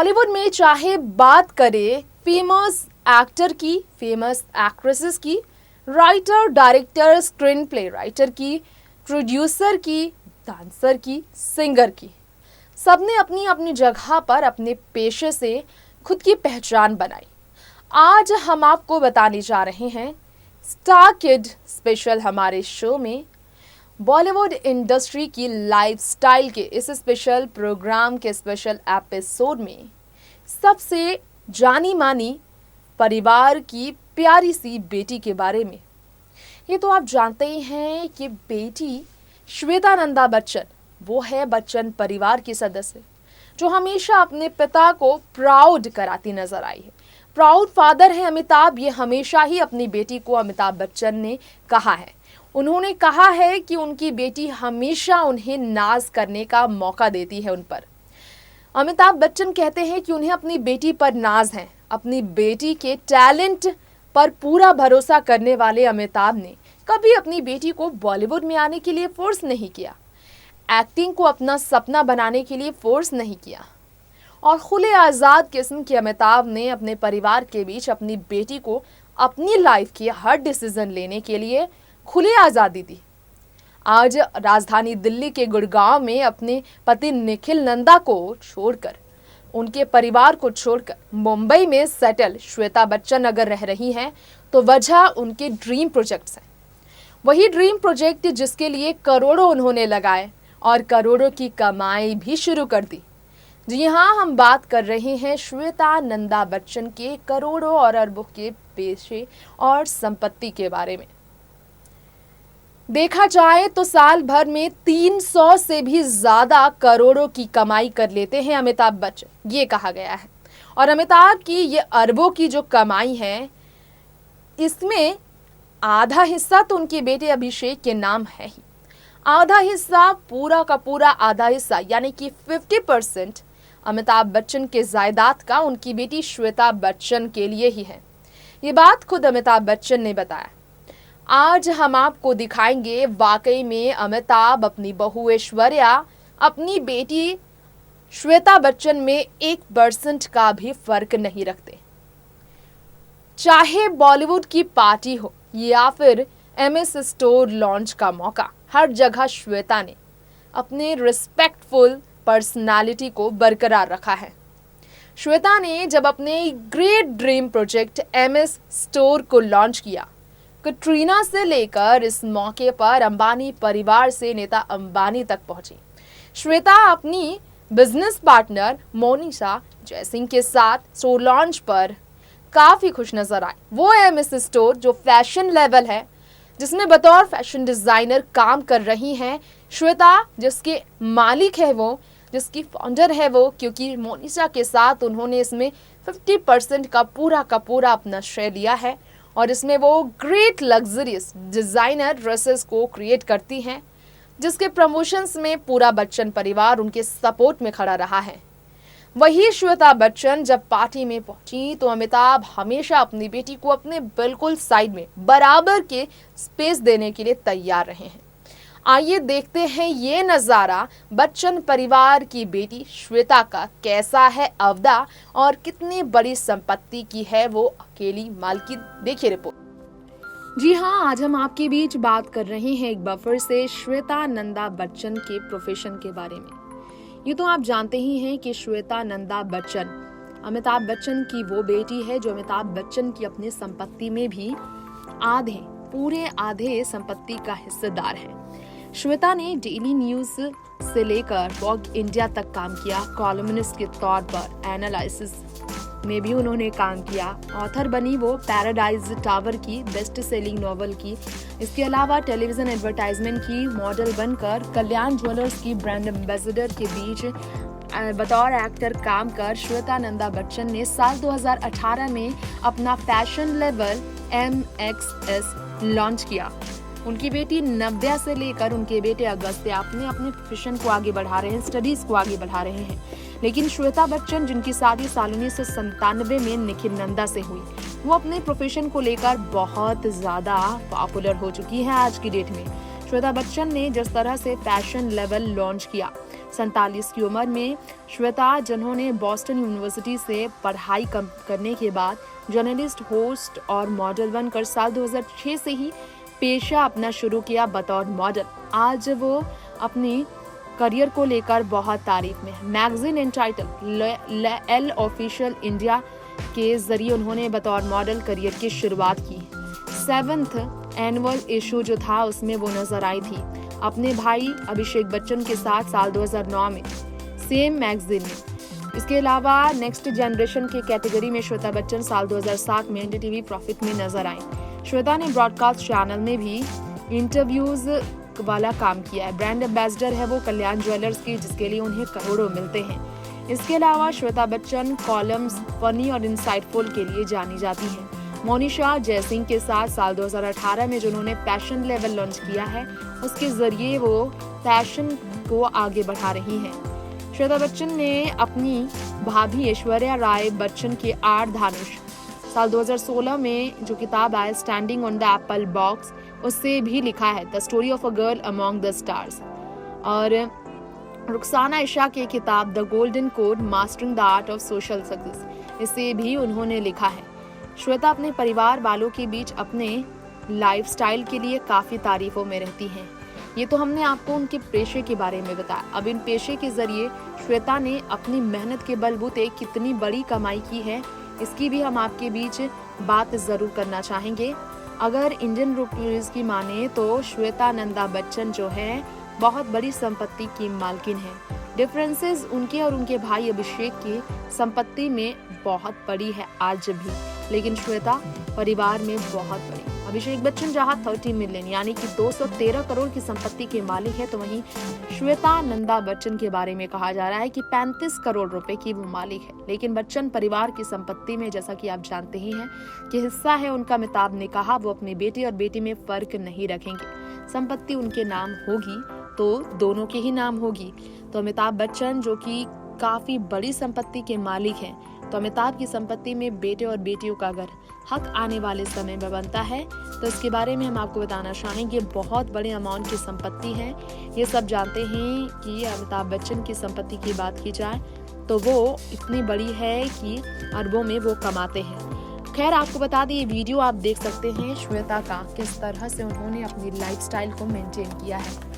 बॉलीवुड में चाहे बात करें फेमस एक्टर की, फेमस एक्ट्रेसेस की, writer, director, screen play writer की, प्रोड्यूसर की, डांसर की, सिंगर की, सबने अपनी अपनी जगह पर अपने पेशे से खुद की पहचान बनाई। आज हम आपको बताने जा रहे हैं स्टार किड स्पेशल हमारे शो में बॉलीवुड इंडस्ट्री की लाइफस्टाइल के इस स्पेशल प्रोग्राम के स्पेशल एपिसोड में सबसे जानी मानी परिवार की प्यारी सी बेटी के बारे में। ये तो आप जानते ही हैं कि बेटी श्वेता नंदा बच्चन वो है बच्चन परिवार की सदस्य जो हमेशा अपने पिता को प्राउड कराती नजर आई है। प्राउड फादर है अमिताभ, ये हमेशा ही अपनी बेटी को अमिताभ बच्चन ने कहा है। उन्होंने कहा है कि उनकी बेटी हमेशा उन्हें नाज करने का मौका देती है उन पर। अमिताभ बच्चन कहते हैं कि उन्हें अपनी बेटी पर नाज है। अपनी बेटी के टैलेंट पर पूरा भरोसा करने वाले अमिताभ ने कभी अपनी बेटी को बॉलीवुड में आने के लिए फोर्स नहीं किया, एक्टिंग को अपना सपना बनाने के लिए फोर्स नहीं किया और खुले आज़ाद किस्म के अमिताभ ने अपने परिवार के बीच अपनी बेटी को अपनी लाइफ की हर डिसीजन लेने के लिए खुली आज़ादी दी। आज राजधानी दिल्ली के गुड़गांव में अपने पति निखिल नंदा को छोड़कर, उनके परिवार को छोड़कर मुंबई में सेटल श्वेता बच्चन अगर रह रही हैं तो वजह उनके ड्रीम प्रोजेक्ट्स हैं। वही ड्रीम प्रोजेक्ट जिसके लिए करोड़ों उन्होंने लगाए और करोड़ों की कमाई भी शुरू कर दी। जी हाँ, हम बात कर रहे हैं श्वेता नंदा बच्चन के करोड़ों और अरबों के पेशे और संपत्ति के बारे में। देखा जाए तो साल भर में 300 से भी ज्यादा करोड़ों की कमाई कर लेते हैं अमिताभ बच्चन, ये कहा गया है। और अमिताभ की ये अरबों की जो कमाई है, इसमें आधा हिस्सा तो उनके बेटे अभिषेक के नाम है ही। आधा हिस्सा, पूरा का पूरा आधा हिस्सा यानी कि 50% अमिताभ बच्चन के जायदाद का उनकी बेटी श्वेता बच्चन के लिए ही है। ये बात खुद अमिताभ बच्चन ने बताया। आज हम आपको दिखाएंगे वाकई में अमिताभ अपनी बहू ऐश्वर्या, अपनी बेटी श्वेता बच्चन में 1% का भी फर्क नहीं रखते। चाहे बॉलीवुड की पार्टी हो या फिर एमएस स्टोर लॉन्च का मौका, हर जगह श्वेता ने अपने रिस्पेक्टफुल पर्सनालिटी को बरकरार रखा है। श्वेता ने जब अपने great dream project MS store को लॉन्च किया, कटरीना से लेकर इस मौके पर अंबानी परिवार से नेता अंबानी तक पहुंची। श्वेता अपनी बिजनेस पार्टनर मोनिशा जयसिंह के साथ स्टोर लॉन्च पर काफी खुश नजर आए। वो एमएस स्टोर जो फैशन लेवल है, जिसमें बतौर फैशन डिजाइनर काम कर रही हैं श्वेता, जिसके मालिक है वो, जिसकी फाउंडर है वो, क्योंकि मोनिशा के साथ उन्होंने इसमें 50% का पूरा अपना शेयर लिया है और इसमें वो ग्रेट लग्जरियस डिजाइनर ड्रेसेस को क्रिएट करती हैं, जिसके प्रमोशंस में पूरा बच्चन परिवार उनके सपोर्ट में खड़ा रहा है। वही श्वेता बच्चन जब पार्टी में पहुंची तो अमिताभ हमेशा अपनी बेटी को अपने बिल्कुल साइड में बराबर के स्पेस देने के लिए तैयार रहे हैं। आइए देखते हैं ये नज़ारा बच्चन परिवार की बेटी श्वेता का कैसा है अवदा और कितनी बड़ी संपत्ति की है वो अकेली मालकिन। देखिए रिपोर्ट। जी हाँ, आज हम आपके बीच बात कर रहे हैं एक बार फिर से श्वेता नंदा बच्चन के प्रोफेशन के बारे में। ये तो आप जानते ही हैं कि श्वेता नंदा बच्चन अमिताभ बच्चन की वो बेटी है जो अमिताभ बच्चन की अपनी संपत्ति में भी पूरे आधे संपत्ति का हिस्सेदार है। श्वेता ने डेली न्यूज से लेकर वॉग इंडिया तक काम किया। कॉलमनिस्ट के तौर पर एनालिसिस में भी उन्होंने काम किया। ऑथर बनी वो पैराडाइज टावर की बेस्ट सेलिंग नॉवल की। इसके अलावा टेलीविजन एडवर्टाइजमेंट की मॉडल बनकर कल्याण ज्वेलर्स की ब्रांड एम्बेसडर के बीच बतौर एक्टर काम कर श्वेता नंदा बच्चन ने साल 2018 में अपना फैशन लेवल MXS लॉन्च किया। उनकी बेटी नव्या से लेकर उनके बेटे अगस्त्य अपने प्रोफेशन को आगे बढ़ा रहे हैं, स्टडीज को आगे बढ़ा रहे हैं। लेकिन श्वेता बच्चन, जिनकी शादी साल 1997 में निखिल नंदा से हुई, वो अपने प्रोफेशन को लेकर बहुत ज्यादा पॉपुलर हो चुकी है आज की डेट में। श्वेता बच्चन ने जिस तरह से फैशन लेवल लॉन्च किया। 47 की उम्र में श्वेता, जिन्होंने बॉस्टन यूनिवर्सिटी से पढ़ाई करने के बाद जर्नलिस्ट, होस्ट और मॉडल बनकर साल 2006 से ही पेशा अपना शुरू किया बतौर मॉडल। आज वो अपनी करियर को लेकर बहुत तारीफ में है। Magazine entitled L'Officiel India के जरिए उन्होंने बतौर मॉडल करियर की शुरुआत की। 7th एनुअल इशू जो था उसमें वो नजर आई थी अपने भाई अभिषेक बच्चन के साथ साल 2009 में सेम मैगजीन में। इसके अलावा नेक्स्ट जनरेशन के कैटेगरी में श्वेता बच्चन साल 2007 में एनडीटीवी प्रॉफिट में नजर आई। श्वेता ने ब्रॉडकास्ट चैनल में भी इंटरव्यूज वाला काम किया है। ब्रांड एम्बेसडर है वो कल्याण ज्वेलर्स की, जिसके लिए उन्हें करोड़ों मिलते हैं। इसके अलावा श्वेता बच्चन कॉलम्स फनी और इंसाइटफुल के लिए जानी जाती हैं। मोनिशा जयसिंह के साथ साल 2018 में जिन्होंने फैशन लेवल लॉन्च किया है, उसके जरिए वो फैशन को आगे बढ़ा रही हैं। श्वेता बच्चन ने अपनी भाभी ऐश्वर्या राय बच्चन के आर्धधनुष साल 2016 में जो किताब आया standing on the Apple box, उससे भी लिखा है the story of a girl among the stars. और रुखसाना इशा की किताब the golden code mastering the art of social success, इसे भी उन्होंने लिखा है। श्वेता अपने परिवार वालों के बीच अपने लाइफस्टाइल के लिए काफ़ी तारीफों में रहती हैं। ये तो हमने आपको उनके पेशे के बारे में बताया। अब इन पेशे के जरिए श्वेता ने अपनी मेहनत के बलबूते कितनी बड़ी कमाई की है, इसकी भी हम आपके बीच बात ज़रूर करना चाहेंगे। अगर इंडियन रुपीज की माने तो श्वेता नंदा बच्चन जो है बहुत बड़ी संपत्ति की मालकिन है। डिफरेंसेस उनके और उनके भाई अभिषेक की संपत्ति में बहुत बड़ी है आज भी, लेकिन श्वेता परिवार में बहुत बड़ी। अभिषेक बच्चन जहां 30 मिलियन यानी कि 213 करोड़ की संपत्ति के मालिक है, तो वहीं श्वेता नंदा बच्चन के बारे में कहा जा रहा है कि 35 करोड़ रुपए की वो मालिक है। लेकिन बच्चन परिवार की संपत्ति में, जैसा कि आप जानते ही हैं कि हिस्सा है उनका, अमिताभ ने कहा वो अपने बेटे और बेटी में फर्क नहीं रखेंगे। संपत्ति उनके नाम होगी तो दोनों के ही नाम होगी। तो अमिताभ बच्चन जो कि काफी बड़ी संपत्ति के मालिक हैं, तो अमिताभ की संपत्ति में बेटे और बेटियों का अगर हक आने वाले समय में बनता है तो इसके बारे में हम आपको बताना चाहेंगे। बहुत बड़े अमाउंट की संपत्ति है, ये सब जानते हैं कि अमिताभ बच्चन की संपत्ति की बात की जाए तो वो इतनी बड़ी है कि अरबों में वो कमाते हैं। खैर, आपको बता दें ये वीडियो आप देख सकते हैं श्वेता का किस तरह से उन्होंने अपनी लाइफस्टाइल को मेंटेन किया है।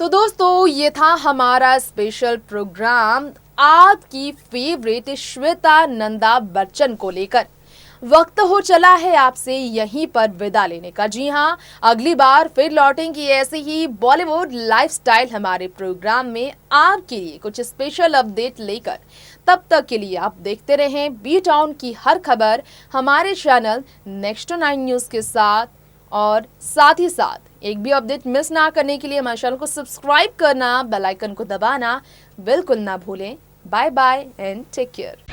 तो दोस्तों, ये था हमारा स्पेशल प्रोग्राम आपकी फेवरेट श्वेता नंदा बच्चन को लेकर। वक्त हो चला है आपसे यहीं पर विदा लेने का। जी हाँ, अगली बार फिर लौटेंगे ऐसे ही बॉलीवुड लाइफस्टाइल हमारे प्रोग्राम में आपके लिए कुछ स्पेशल अपडेट लेकर। तब तक के लिए आप देखते रहें बी टाउन की हर खबर हमारे चैनल नेक्स्ट 9 न्यूज़ के साथ। और साथ ही साथ एक भी अपडेट मिस ना करने के लिए हमारे चैनल को सब्सक्राइब करना, बेल आइकन को दबाना बिल्कुल ना भूलें। Bye bye and take care.